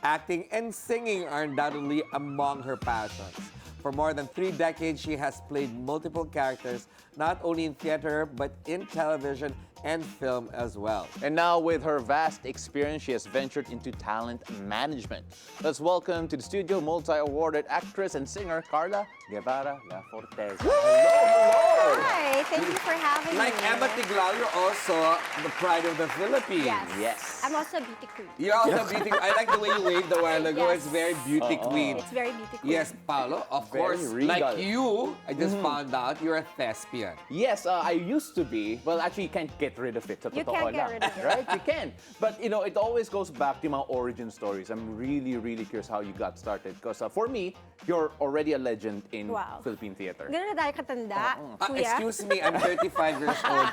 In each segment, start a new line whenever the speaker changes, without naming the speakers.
acting, and singing are undoubtedly among her passions. For more than 3 decades, she has played multiple characters, not only in theater, but in television and film as well.
And now, with her vast experience, she has ventured into talent management. Let's welcome to the studio multi-awarded actress and singer Carla Guevara LaForteza.
Hello!
Hi, thank you for having
Like
me.
Emma Tiglao, you're also the pride of the Philippines.
Yes.
Yes.
I'm also a beauty queen.
You're also beauty. I like the way you waved a while ago.
Yes.
It's very beauty queen.
It's very beauty queen.
Yes, Paolo, of
Very
course,
regal.
like you, I just found out you're a thespian.
Yes, I used to be. Well, actually, you can't get rid of it. Sa
You
totoo
can't get
lang,
rid of it.
Right? You can. But, you know, it always goes back to my origin stories. I'm really, really curious how you got started. Because for me, you're already a legend in
Wow.
Philippine theater.
Ganun na tayo katanda, kuya.
Excuse me, I'm 35 years old.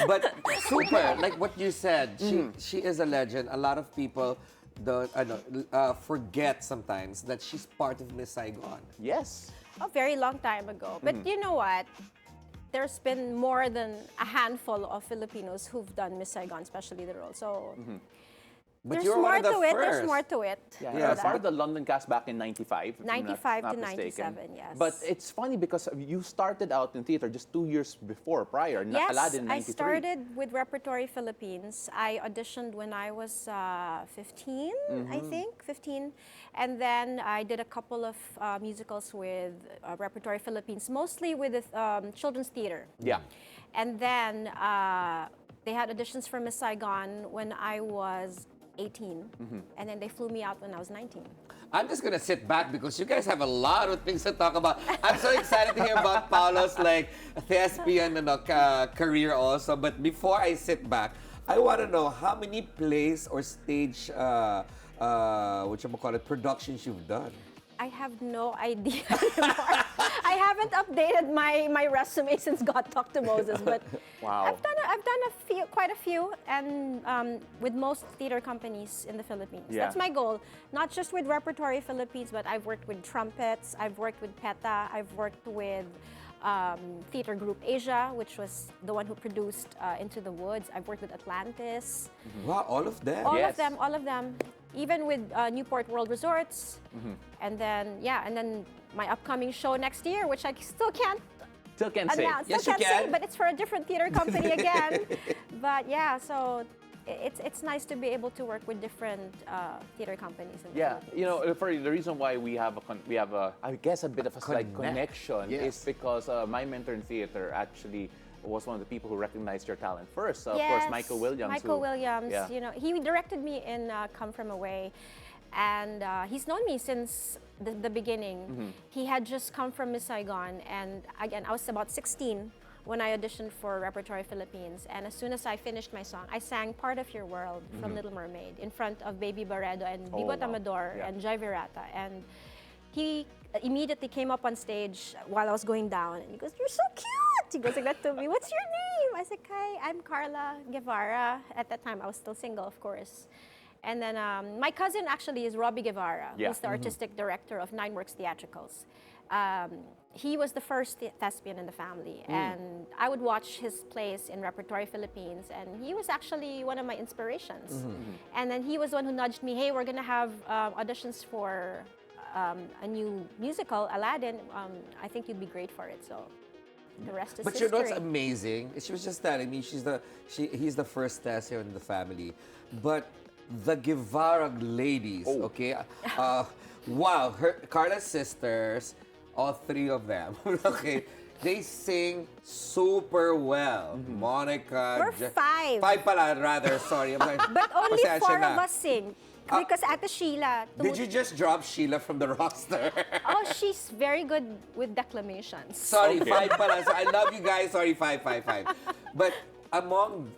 But super, like what you said, she is a legend. A lot of people don't, forget sometimes that she's part of Miss Saigon.
Yes.
A very long time ago. But you know what? There's been more than a handful of Filipinos who've done Miss Saigon, especially the role. So
But
there's
you're
more
one of the
to it.
first.
There's more to it.
Yeah,
Yeah,
you're
that's
part of the London cast back in 95. if I'm
95
not
to
mistaken.
97, yes.
But it's funny because you started out in theater just 2 years before, prior.
Yes,
Aladdin in
I
93.
started with Repertory Philippines. I auditioned when I was 15, I think, 15. And then I did a couple of musicals with Repertory Philippines, mostly with the children's theater.
Yeah.
And then they had auditions for Miss Saigon when I was 18. And then they flew me out when I was 19.
I'm just gonna sit back because you guys have a lot of things to talk about. I'm so excited to hear about Paolo's like thespian career also. But before I sit back, I want to know how many plays or stage productions you've done.
I have no idea anymore. I haven't updated my resume since God talked to Moses, but
Wow.
I've done quite a few, and with most theater companies in the Philippines.
Yeah.
That's my goal. Not just with Repertory Philippines, but I've worked with Trumpets, I've worked with PETA, I've worked with Theater Group Asia, which was the one who produced Into the Woods. I've worked with Atlantis.
Wow, all of them.
All
Yes.
of them, all of them. Even with Newport World Resorts. And then, and then my upcoming show next year, which I still can't
Still can't say.
announce.
Yes,
Still
you
can't say,
can.
but it's for a different theater company again. But yeah, so it's nice to be able to work with different theater companies. In the
Yeah,
Philippines.
you know, for the reason why we have I guess a bit of a slight connection
Yes.
is because my mentor in theater actually was one of the people who recognized your talent first. Of
Yes,
course, Michael Williams.
Michael Williams,
yeah.
you know, he directed me in Come From Away. And he's known me since the beginning. He had just come from Miss Saigon. And again, I was about 16 when I auditioned for Repertory Philippines. And as soon as I finished my song, I sang Part of Your World from Little Mermaid in front of Baby Barredo and
Oh,
Bibot
wow.
Amador
Yeah.
and Joy Virata. And he immediately came up on stage while I was going down. And he goes, "You're so cute!" He goes like that to me. "What's your name?" I said, "Hi, I'm Carla Guevara." At that time, I was still single, of course. And then my cousin actually is Robbie Guevara,
Yeah.
who's the artistic director of Nine Works Theatricals. He was the first thespian in the family, and I would watch his plays in Repertory Philippines, and he was actually one of my inspirations. And then he was the one who nudged me, "Hey, we're gonna have auditions for a new musical, Aladdin. I think you'd be great for it." So the rest is
But you know
history.
what's amazing? She was just telling me he's the first thespian in the family. But the Guevara ladies, okay? Wow, Carla's sisters, all 3 of them, okay? They sing super well. Monica.
We're 5.
5 pala, rather, sorry.
But only
Pasensya
4
na.
of us sing. Because Ate Sheila...
Did you just drop Sheila from the roster?
Oh, she's very good with declamations.
Sorry,
Okay.
5 pala. So I love you guys. Sorry, 5. But among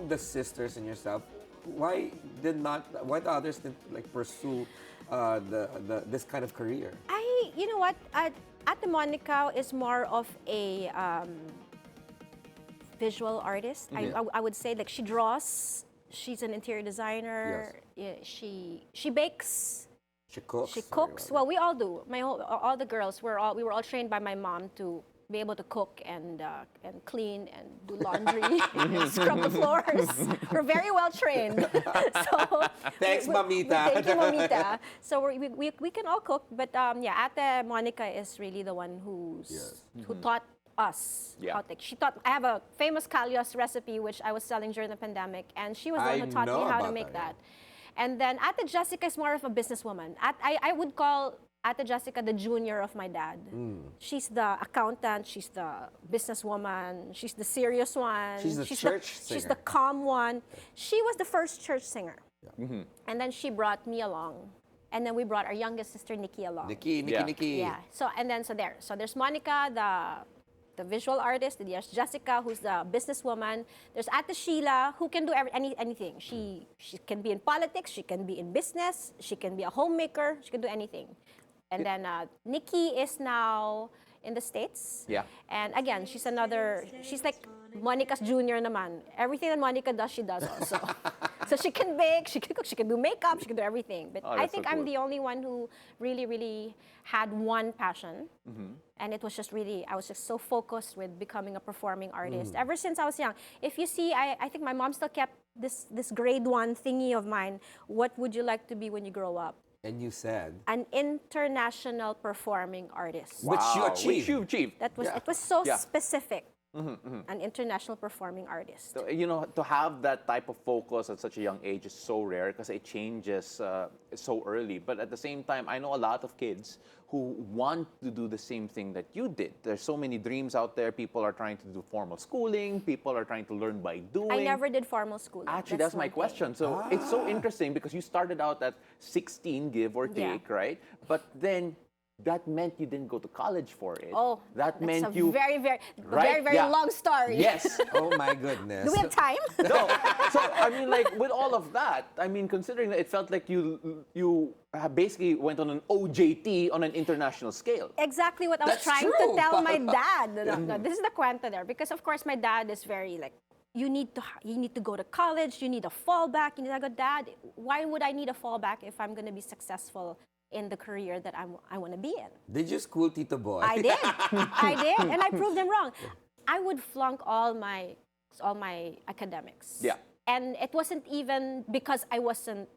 the sisters and yourself, why the others didn't like pursue this kind of career?
You know what? Ate Monica is more of a visual artist.
Yeah.
I would say, like, she draws. She's an interior designer. Yeah, she bakes.
She cooks.
She cooks. Well, we all do. All the girls, we were all trained by my mom to be able to cook and clean and do laundry, and scrub the floors. We're very well trained. So
Thanks, Mamita.
Thank you, Mamita. So we can all cook, but yeah, Ate Monica is really the one who taught us how to. She taught. I have a famous Kalyos recipe which I was selling during the pandemic, and she was the one who taught me how to make that. And then Ate Jessica is more of a businesswoman. I would call Ate Jessica the junior of my dad. She's the accountant, she's the businesswoman, she's the serious one.
She's the church singer.
She's the calm one. She was the first church singer. And then she brought me along. And then we brought our youngest sister, Nikki, along.
Nikki.
Yeah. So there's Monica, the visual artist. There's Jessica, who's the businesswoman. There's Ate Sheila, who can do anything. She can be in politics, she can be in business, she can be a homemaker, she can do anything. And then Nikki is now in the States.
Yeah.
And again, she's like Monica's junior naman. Everything that Monica does, she does also. So she can bake, she can cook, she can do makeup, she can do everything. But I think I'm the only one who really, really had one passion. And it was just really, I was just so focused with becoming a performing artist. Ever since I was young. If you see, I think my mom still kept this grade 1 thingy of mine. What would you like to be when you grow up?
And you said?
An international performing artist.
Which you achieved.
Which you achieved.
That was, it was so specific. An international performing artist.
So, you know, to have that type of focus at such a young age is so rare because it changes so early. But at the same time, I know a lot of kids who want to do the same thing that you did. There's so many dreams out there. People are trying to do formal schooling. People are trying to learn by doing.
I never did formal schooling.
Actually, that's my question. So it's so interesting because you started out at 16, give or take, right? But then that meant you didn't go to college for it.
Oh,
that meant
that's a
you
very long story.
Yes.
Oh my goodness.
Do we have time?
No. So I mean, like with all of that, I mean, considering that it felt like you basically went on an OJT on an international scale.
Exactly what I was
That's
trying
true.
to tell my dad. No, this is the kwento there, because of course my dad is very like, you need to go to college, you need a fallback. I go, Dad, why would I need a fallback if I'm going to be successful in the career that I want to be in?
Did you school Tito Boy?
I did. I did, and I proved him wrong. I would flunk all my academics.
Yeah.
And it wasn't even because I wasn't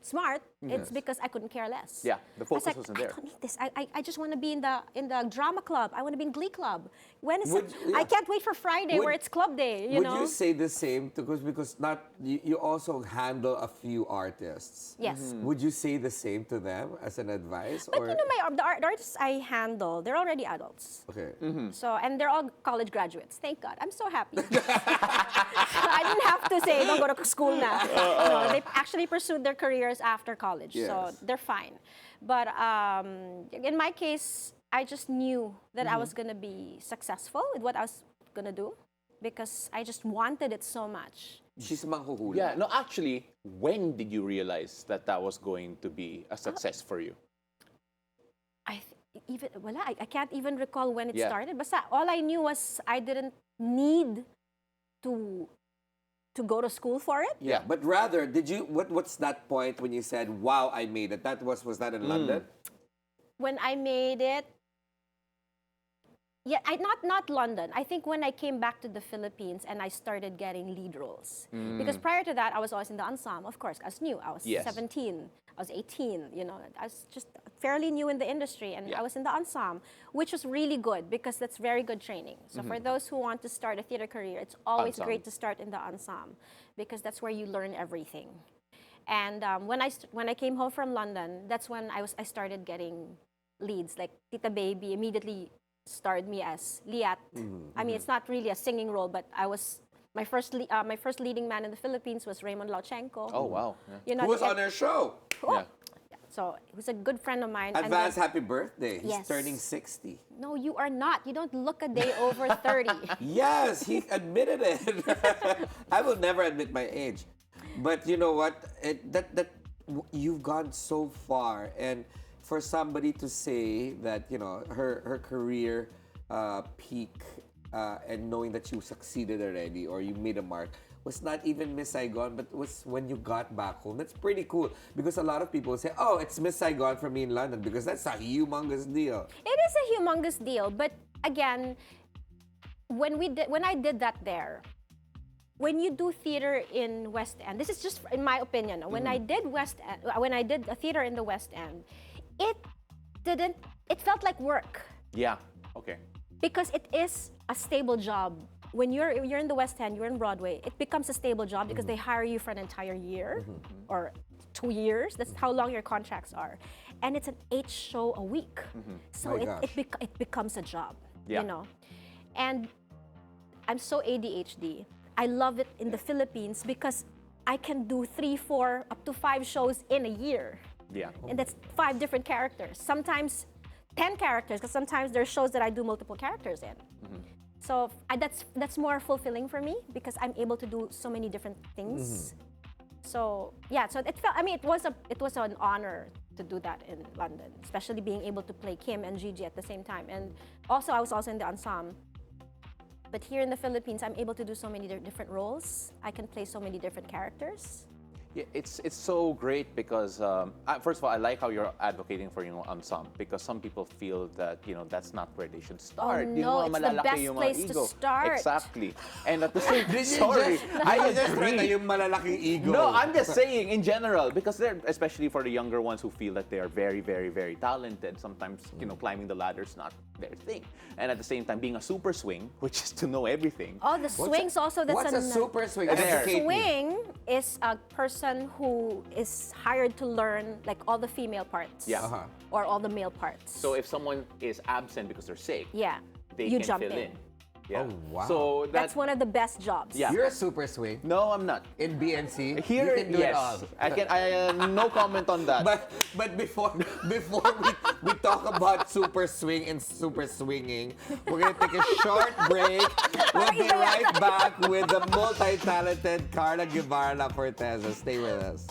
smart. It's because I couldn't care less.
Yeah, the focus
I was like,
wasn't there.
I don't need this. I just want to be in the drama club. I want to be in Glee Club. When is
Would-
it?
yeah.
I can't wait for Friday
Would-
where it's club day. You
Would
know.
you say the same? Because not you also handle a few artists.
Yes.
Would you say the same to them as an advice?
But you know, the artists I handle, they're already adults.
Okay.
So, and they're all college graduates. Thank God. I'm so happy. I didn't have to say, don't go to school now. No, they actually pursued their careers after college. So
Yes.
they're fine. But in my case, I just knew that I was going to be successful with what I was going to do because I just wanted it so much.
She's manghuhula.
Yeah, no, actually, when did you realize that that was going to be a success for you?
I can't even recall when it
Yeah.
started. But all I knew was I didn't need to go to school for it.
Yeah, but rather, did you? What's that point when you said, "Wow, I made it"? Was that in London?
When I made it, yeah, not London. I think when I came back to the Philippines and I started getting lead roles. Because prior to that, I was always in the ensemble. Of course, I was new. I was
Yes.
17. I was 18. You know, I was just fairly new in the industry, and I was in the ensemble, which was really good because that's very good training. So for those who want to start a theater career, it's always
Ensemble.
great to start in the ensemble because that's where you learn everything. And when I came home from London, that's when I started getting leads. Like Tita Baby immediately starred me as Liat. I mean, it's not really a singing role, but I was my first leading man in the Philippines was Raymond Lauchenko.
Oh, wow. Yeah.
You know,
Who was on her show?
Yeah.
So he was a good friend of mine. and
Advance
then-
happy birthday. He's
Yes.
turning 60.
No, you are not. You don't look a day over 30.
Yes, he admitted it. I will never admit my age. But you know what? You've gone so far, and for somebody to say that, you know, her career peak and knowing that you succeeded already or you made a mark, was not even Miss Saigon, but was when you got back home. That's pretty cool because a lot of people say, "Oh, it's Miss Saigon for me in London," because that's a humongous deal.
It is a humongous deal, but again, when I did that there, when you do theater in West End, this is just in my opinion. When I did when I did a theater in the West End, it felt like work.
Yeah. Okay.
Because it is a stable job. When you're in the West End, you're in Broadway, it becomes a stable job because they hire you for an entire year or 2 years. That's how long your contracts are. And it's an 8 show a week. So it becomes a job,
Yeah.
you know. And I'm so ADHD. I love it in the Philippines because I can do 3, 4, up to 5 shows in a year.
Yeah.
And that's 5 different characters. Sometimes 10 characters, because sometimes there's shows that I do multiple characters in. So that's more fulfilling for me because I'm able to do so many different things. So yeah, so it felt. I mean, it was an honor to do that in London, especially being able to play Kim and Gigi at the same time. And also, I was also in the ensemble. But here in the Philippines, I'm able to do so many different roles. I can play so many different characters.
Yeah, it's so great because first of all, I like how you're advocating for ensemble because some people feel that that's not where they should start.
Oh,
Yung
no,
mga
it's the
malalaki
best
yung mga
place to
ego.
start.
Exactly. And at the same time,
I just read na yung malalaking ego.
No, I'm just saying in general because they're especially for the younger ones who feel that they are very, very, very talented. Sometimes climbing the ladder is not their thing, and at the same time being a super swing, which is to know everything.
Oh, the swings also. That's
What's a super swing?
A
Educate me.
swing is a person who is hired to learn like all the female parts.
Yeah.
Or all the male parts.
So if someone is absent because they're sick,
yeah,
they
you
can
jump
fill in. Yeah.
Oh, wow.
So
That's one of the best jobs.
Yeah.
You're a super swing
No, I'm not.
in BNC.
Here,
you can do
yes.
it all.
I no comment on that.
But before we talk about super swing and super swinging, we're gonna take a short break. We'll be right back with the multi-talented Carla Guevara LaForteza. Stay with us.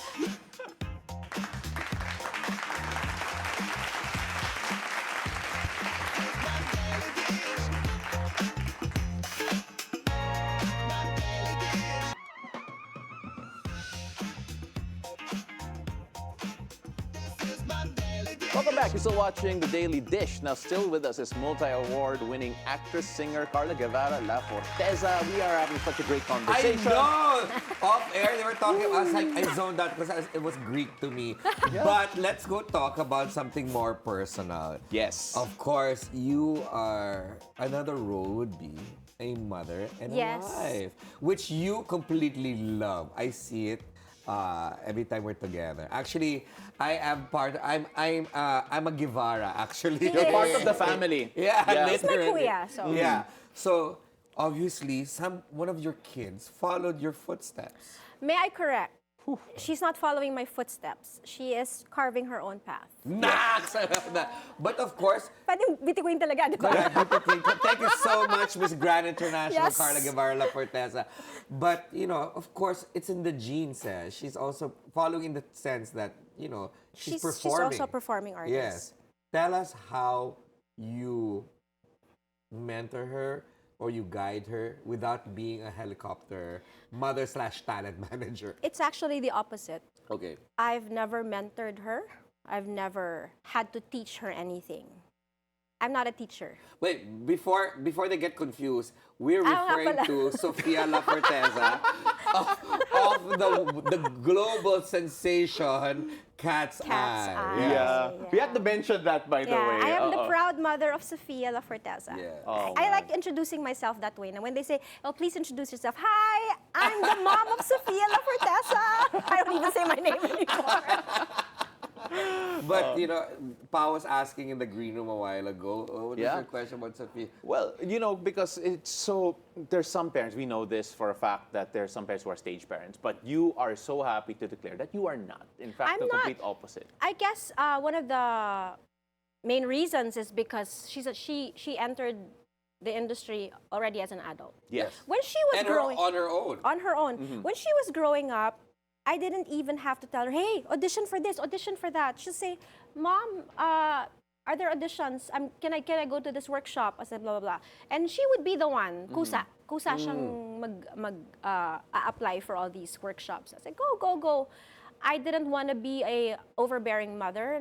Welcome back. You're still watching The Daily Dish. Now, still with us is multi-award-winning actress, singer Carla Guevara LaForteza. We are having such a great conversation.
I know! Off air, they were talking. I was like, I zoned out because it was Greek to me. But let's go talk about something more personal.
Yes.
Of course, you are, another role would be a mother and
Yes.
a wife, which you completely love. I see it every time we're together. Actually, I'm a Guevara, actually.
You're
Part of the family.
Yeah,
He's my
literally.
kuya, so.
Yeah. So, obviously, one of your kids followed your footsteps.
May I correct? She's not following my footsteps. She is carving her own path.
Nax! But of course,
Pwede bitiguin talaga, di ba?
thank you so much, Miss Grand International
Yes.
Carla Guevara LaForteza. But, of course, it's in the genes. She's also following in the sense that, she's performing.
She's also a performing artist.
Yes. Tell us how you mentor her or you guide her without being a helicopter mother/talent manager.
It's actually the opposite.
Okay.
I've never mentored her. I've never had to teach her anything. I'm not a teacher.
Wait, before they get confused, we're
Ah, nga
referring
pala.
to Sofia LaForteza of the global sensation Cat's
Cat's
Eye.
Eye.
Yeah. We had to mention that, by the way.
I am the proud mother of Sofia LaForteza.
Yeah.
Oh,
I
man.
like introducing myself that way. And when they say, "Oh, please introduce yourself," "Hi, I'm the mom of Sofia LaForteza." I don't even say my name anymore.
But, Pa was asking in the green room a while ago, what is
Yeah.
your question about Sofia?
Well, because it's so, there's some parents, we know this for a fact that there's some parents who are stage parents, but you are so happy to declare that you are not. In fact,
I'm
the
not.
complete opposite.
I guess one of the main reasons is because she entered the industry already as an adult.
Yes.
When she was
And
growing
on her own.
on her own, when she was growing up, I didn't even have to tell her, "Hey, audition for this, audition for that." She'll say, "Mom, are there auditions? Can I go to this workshop?" I said, blah, blah, blah. And she would be the one, kusa. kusa siyang apply for all these workshops. I said, go. I didn't want to be a overbearing mother.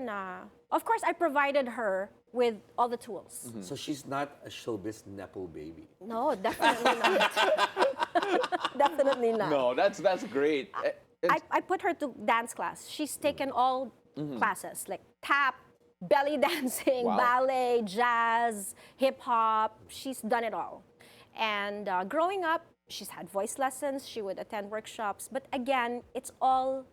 Of course, I provided her with all the tools.
So she's not a showbiz nepo baby.
No, definitely not. Definitely not.
No, that's great.
I put her to dance class. She's taken all classes, like tap, belly dancing,
Wow.
ballet, jazz, hip hop. She's done it all. And growing up, she's had voice lessons. She would attend workshops. But again, it's all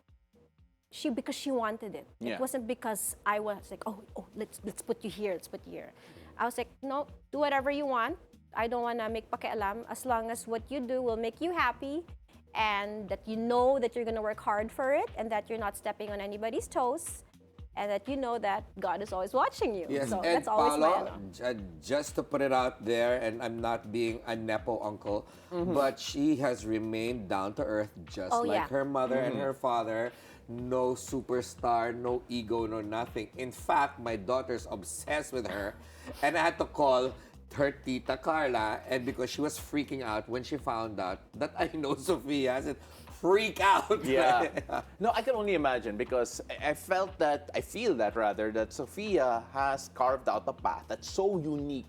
because she wanted it.
Yeah.
It wasn't because I was like, oh, let's put you here, let's put you here. I was like, no, do whatever you want. I don't want to make pakialam as long as what you do will make you happy and that you know that you're going to work hard for it and that you're not stepping on anybody's toes and that you know that God is always watching you.
Yes,
So
and
that's always
Paolo,
my
just to put it out there, and I'm not being a nepo uncle, but she has remained down to earth just
Oh,
like
yeah.
her mother and her father. No superstar, no ego, no nothing. In fact, my daughter's obsessed with her, and I had to call her tita Carla, and because she was freaking out when she found out that I know Sophia, I said, freak out.
Yeah. No, I can only imagine because I feel that Sophia has carved out a path that's so unique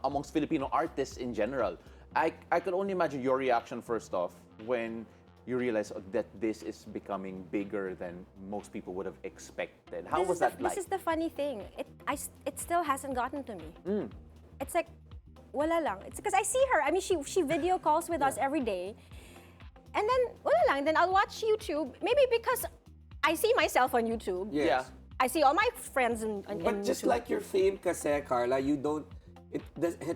amongst Filipino artists in general. I could only imagine your reaction first off when you realize that this is becoming bigger than most people would have expected. How was that like?
This is the funny thing. It still hasn't gotten to me. It's like, wala lang. It's because I see her. I mean, she video calls with us every day. And then, wala lang. Then I'll watch YouTube. Maybe because I see myself on YouTube.
Yes.
Yeah.
I see all my friends on
But just
YouTube.
like your fame, kasi, Carla, you don't, it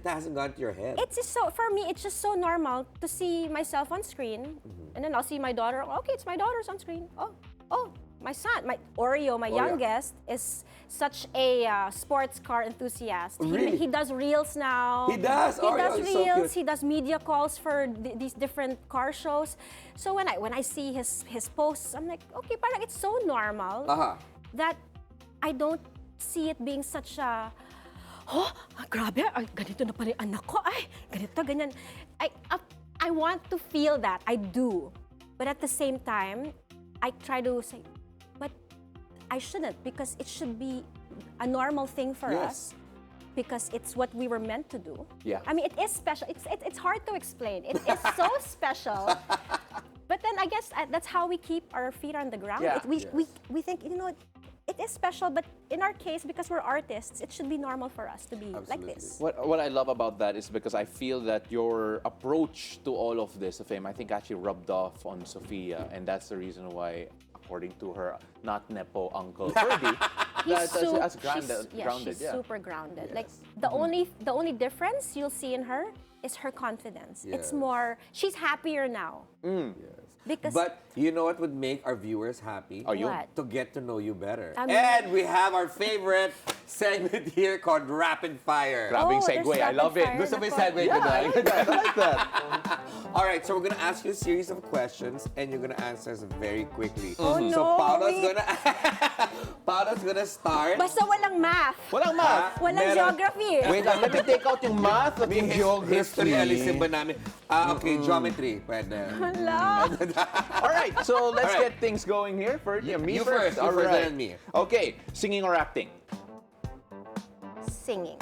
hasn't gone to your head.
It's just so, for me, it's just so normal to see myself on screen. And then I'll see my daughter. Okay, it's my daughter's on screen. Oh, my son, my Oreo, my
yeah.
youngest, is such a sports car enthusiast.
Really?
He does reels now.
He does?
He
Oreo
does
is so
reels.
cute.
He does media calls for these different car shows. So when I see his posts, I'm like, okay, parang it's so normal that I don't see it being such a, grabe, ay, ganito na pala yung anak ko, ay, ganito, ganyan. I want to feel that, I do. But at the same time, I try to say, but I shouldn't, because it should be a normal thing for us. Because it's what we were meant to do.
Yeah.
I mean, it is special. It's hard to explain. It is so special. But then I guess that's how we keep our feet on the ground.
Yeah.
We think, it is special, but in our case, because we're artists, it should be normal for us to be like this.
What I love about that is because I feel that your approach to all of this, the fame, I think actually rubbed off on Sophia, and that's the reason why, according to her, not nepo uncle Ferdy, that's grounded.
She's super grounded.
Yes.
Like the only difference you'll see in her is her confidence.
Yes.
It's more, she's happier now.
Yes.
Because
But you know what would make our viewers happy?
Are you?
What?
To get to know you better.
I mean-
And we have our favorite segment here called Rapid Fire.
Grabbing
Oh, there's
segue, I
rapid
love it.
fire.
Gusto mo yung
Nako.
segue
Yeah,
ko na?
I like that.
All right, so we're gonna ask you a series of questions, and you're gonna answer us very quickly.
Oh,
So
no,
Paolo's
wait.
Paolo's gonna start.
basta walang math.
Walang math.
Walang
Meron.
geography.
Wait lang, let me take out yung math at yung geography.
History, alisin ba namin? Okay, geometry. Pwede.
Hala.
All right, so let's
All right.
get things going here. First, me
You
first.
first, you
All
first,
right.
then me.
Okay, singing or acting?
Singing.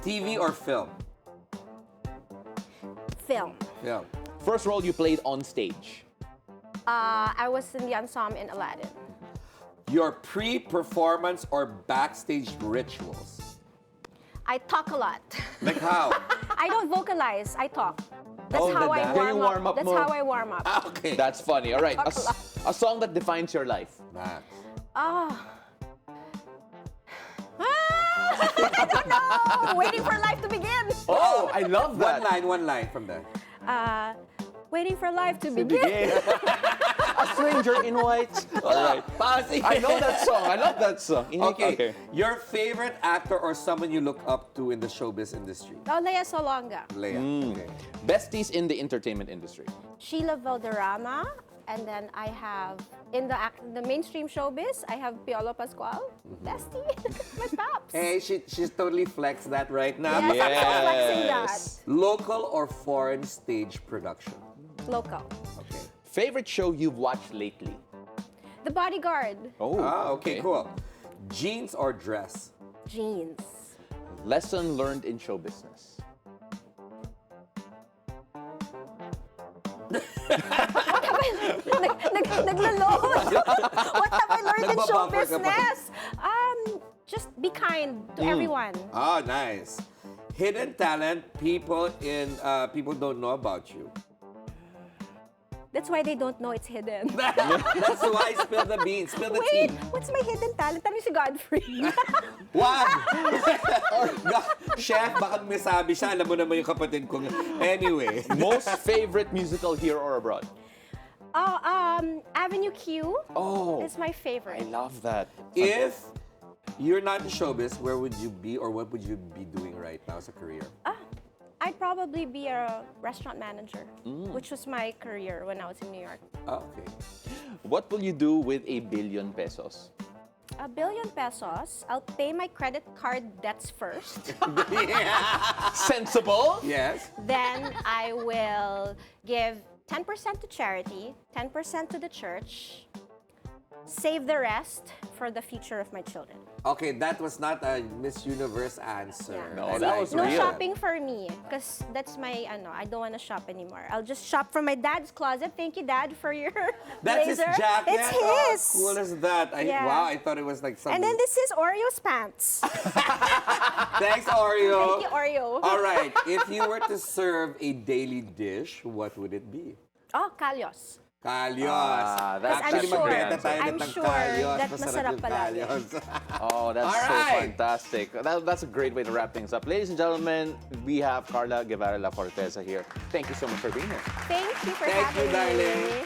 TV or film?
Film.
Film.
First role you played on stage?
I was in the ensemble in Aladdin.
Your pre-performance or backstage rituals?
I talk a lot.
Like how?
I don't vocalize. I talk. That's
Oh,
how I
that-
warm
Yung
up.
warm up
That's
mo.
how I warm up.
Okay.
That's funny. All right,
Talk a lot.
a song that defines your life.
Max.
I don't know. Waiting for life to begin.
Oh, I love that.
One line from that.
Waiting for life to begin.
A stranger in white. All right.
Pausi.
I know that song. I love that song.
Okay. Your favorite actor or someone you look up to in the showbiz industry?
Oh, Lea Solonga.
Leia. Okay.
Besties in the entertainment industry.
Sheila Valderrama, And then I have, in the mainstream showbiz, I have Piolo Pascual, bestie, my paps.
Hey, she's totally flexed that right now.
Yes, I'm so flexing that.
Yes.
Local or foreign stage production?
Local.
Okay.
Favorite show you've watched lately?
The Bodyguard.
Oh,
Okay, cool. Jeans or dress?
Jeans.
Lesson learned in show business.
Naglo-load. What have I learned in show
Nagbabuffer ka pa.
business? Just be kind to everyone.
Oh, nice. Hidden talent, people don't know about you.
That's why they don't know it's hidden.
That's why spill the beans, spill the
Wait,
tea.
what's my hidden talent? Tanong si Godfrey.
Wag! Chef, baka may sabi siya. Alam mo naman yung kapatid ko. Anyway.
Most favorite musical here or abroad?
Avenue Q
Oh,
is my
I
favorite.
love that.
If you're not in showbiz, where would you be or what would you be doing right now as a career?
I'd probably be a restaurant manager, which was my career when I was in New York.
Okay.
What will you do with 1 billion pesos?
₱1 billion, I'll pay my credit card debts first.
Sensible?
Yes.
Then I will give 10% to charity, 10% to the church, save the rest for the future of my children.
Okay, that was not a Miss Universe answer.
Yeah.
No,
I
that
like
was
No
real.
shopping for me, because that's my, I don't want to shop anymore. I'll just shop from my dad's closet. Thank you, Dad, for your
That's his
blazer.
jacket.
It's
Oh,
his.
how cool is that?
Yeah.
Wow, I thought it was like something.
And then this is Oreo's pants.
Thanks, Oreo.
Thank you, Oreo.
All right, if you were to serve a daily dish, what would it be?
Oh, kalyos.
Kalyos.
That's
Actually,
sure-
magbenta tayo
I'm
ng
sure
kalyos.
that
Masarap
masarap
yung
palagi.
kalyos.
Oh, that's
All
so
right.
fantastic. That's a great way to wrap things up. Ladies and gentlemen, we have Carla Guevara LaForteza here. Thank you so much for being here.
Thank you for
Thank you,
having
darling.
me.